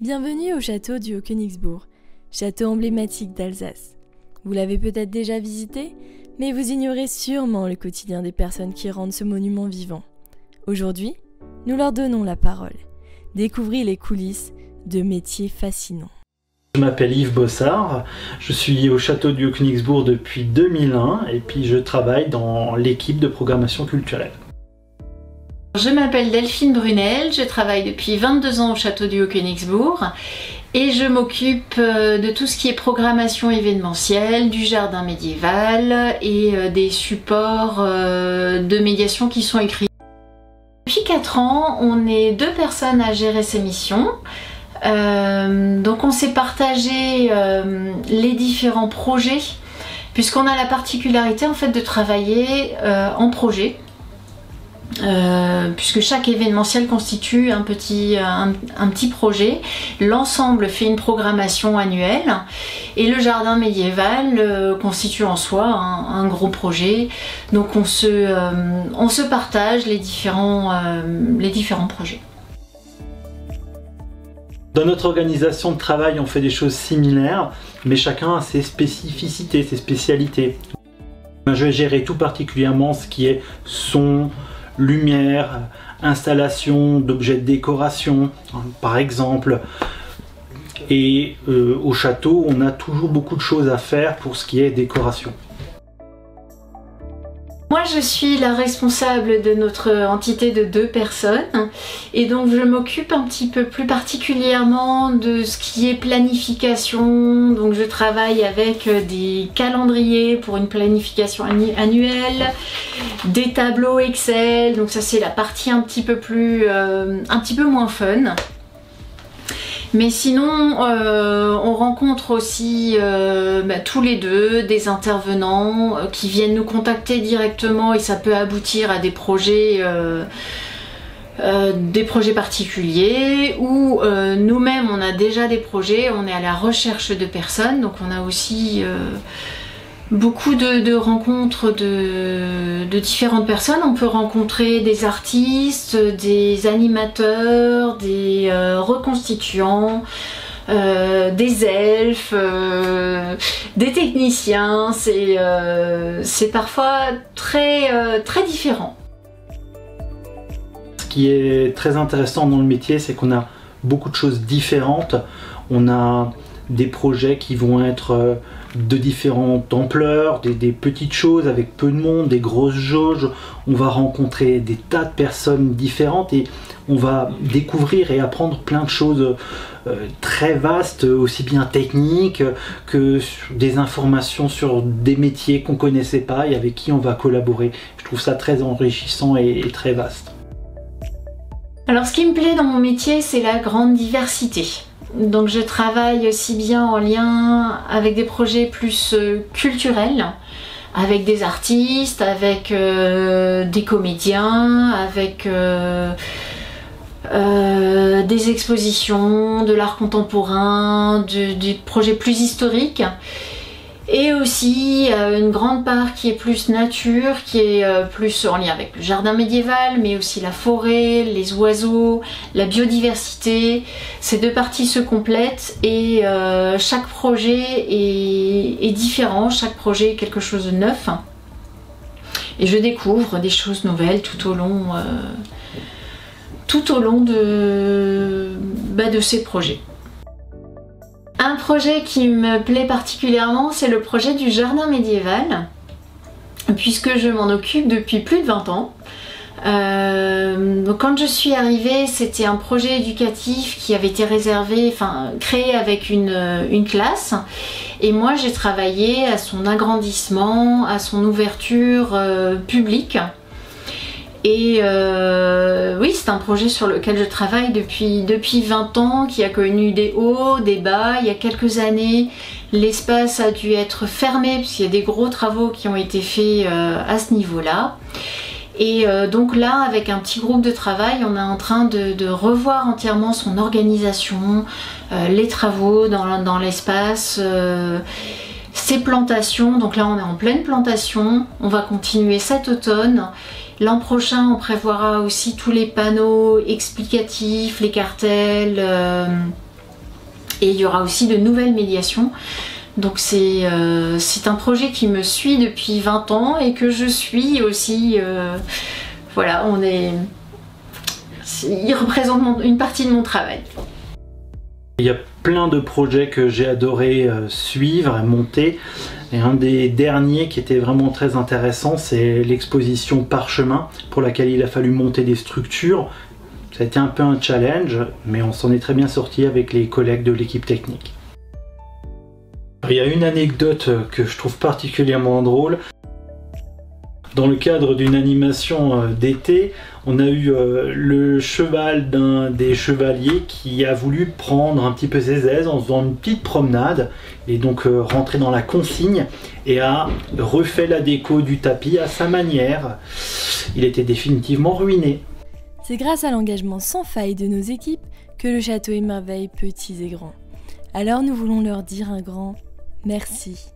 Bienvenue au château du Haut-Königsbourg, château emblématique d'Alsace. Vous l'avez peut-être déjà visité, mais vous ignorez sûrement le quotidien des personnes qui rendent ce monument vivant. Aujourd'hui, nous leur donnons la parole. Découvrez les coulisses de métiers fascinants. Je m'appelle Yves Bossard, je suis au château du Haut-Königsbourg depuis 2001 et puis je travaille dans l'équipe de programmation culturelle. Je m'appelle Delphine Brunel, je travaille depuis 22 ans au château du Haut-Königsbourg et je m'occupe de tout ce qui est programmation événementielle, du jardin médiéval et des supports de médiation qui sont écrits. Depuis 4 ans, on est 2 personnes à gérer ces missions. Donc on s'est partagé les différents projets puisqu'on a la particularité en fait de travailler en projet. Puisque chaque événementiel constitue un petit projet, l'ensemble fait une programmation annuelle et le jardin médiéval constitue en soi un gros projet. Donc on se partage les différents projets. Dans notre organisation de travail, on fait des choses similaires, mais chacun a ses spécificités, ses spécialités. Je vais gérer tout particulièrement ce qui est son, lumière, installation d'objets de décoration, par exemple. Et au château, on a toujours beaucoup de choses à faire pour ce qui est décoration. Moi, je suis la responsable de notre entité de 2 personnes et donc je m'occupe un petit peu plus particulièrement de ce qui est planification. Donc je travaille avec des calendriers pour une planification annuelle, des tableaux Excel, donc ça c'est la partie un petit peu moins fun. Mais sinon, on rencontre aussi tous les 2 des intervenants qui viennent nous contacter directement et ça peut aboutir à des projets particuliers ou nous-mêmes on a déjà des projets, on est à la recherche de personnes, donc on a aussi beaucoup de rencontres de différentes personnes. On peut rencontrer des artistes, des animateurs, des reconstituants, des elfes, des techniciens. C'est parfois très différent. Ce qui est très intéressant dans le métier, c'est qu'on a beaucoup de choses différentes. On a des projets qui vont être de différentes ampleurs, des petites choses avec peu de monde, des grosses jauges. On va rencontrer des tas de personnes différentes et on va découvrir et apprendre plein de choses très vastes, aussi bien techniques que des informations sur des métiers qu'on ne connaissait pas et avec qui on va collaborer. Je trouve ça très enrichissant et très vaste. Alors ce qui me plaît dans mon métier, c'est la grande diversité. Donc je travaille aussi bien en lien avec des projets plus culturels, avec des artistes, avec des comédiens, avec des expositions, de l'art contemporain, des projets plus historiques. Et aussi une grande part qui est plus nature, qui est plus en lien avec le jardin médiéval, mais aussi la forêt, les oiseaux, la biodiversité. Ces 2 parties se complètent et chaque projet est différent, chaque projet est quelque chose de neuf. Et je découvre des choses nouvelles tout au long de ces projets. Un projet qui me plaît particulièrement, c'est le projet du jardin médiéval, puisque je m'en occupe depuis plus de 20 ans. Donc quand je suis arrivée, c'était un projet éducatif qui avait été créé avec une classe. Et moi, j'ai travaillé à son agrandissement, à son ouverture publique. Et oui, c'est un projet sur lequel je travaille depuis 20 ans, qui a connu des hauts, des bas. Il y a quelques années, l'espace a dû être fermé puisqu'il y a des gros travaux qui ont été faits à ce niveau-là. Et donc là, avec un petit groupe de travail, on est en train de revoir entièrement son organisation, les travaux dans l'espace, ses plantations. Donc là, on est en pleine plantation. On va continuer cet automne. L'an prochain, on prévoira aussi tous les panneaux explicatifs, les cartels, Et il y aura aussi de nouvelles médiations. Donc c'est un projet qui me suit depuis 20 ans et que je suis aussi. Voilà, il représente une partie de mon travail. Il y a plein de projets que j'ai adoré suivre et monter. Et un des derniers qui était vraiment très intéressant, c'est l'exposition Parchemin, pour laquelle il a fallu monter des structures. Ça a été un peu un challenge, mais on s'en est très bien sorti avec les collègues de l'équipe technique. Il y a une anecdote que je trouve particulièrement drôle. Dans le cadre d'une animation d'été, on a eu le cheval d'un des chevaliers qui a voulu prendre un petit peu ses aises en faisant une petite promenade et donc rentrer dans la consigne et a refait la déco du tapis à sa manière. Il était définitivement ruiné. C'est grâce à l'engagement sans faille de nos équipes que le château émerveille petits et grands. Alors nous voulons leur dire un grand merci.